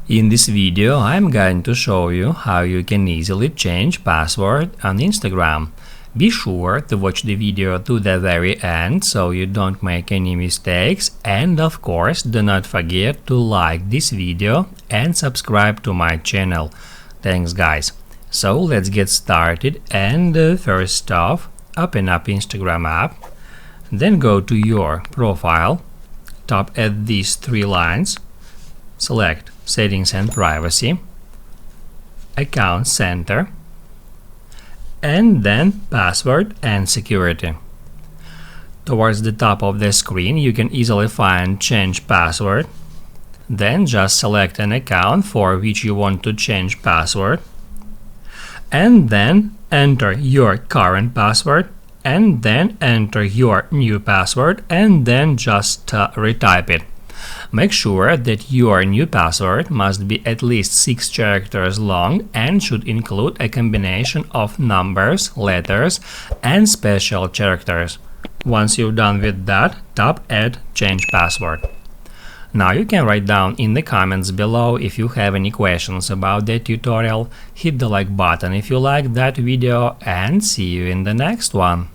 In this video, I'm going to show you how you can easily change password on Instagram. Be sure to watch the video to the very end so you don't make any mistakes, and of course do not forget to like this video and subscribe to my channel. Thanks guys. So let's get started, and first off, open up Instagram app, then go to your profile, tap at these three lines, select Settings and Privacy, Account Center, and then Password and Security. Towards the top of the screen you can easily find Change Password. Then just select an account for which you want to change password, and then enter your current password, and then enter your new password, and then just retype it. Make sure that your new password must be at least 6 characters long and should include a combination of numbers, letters, and special characters. Once you're done with that, tap Add Change Password. Now you can write down in the comments below if you have any questions about the tutorial, hit the like button if you liked that video, and see you in the next one.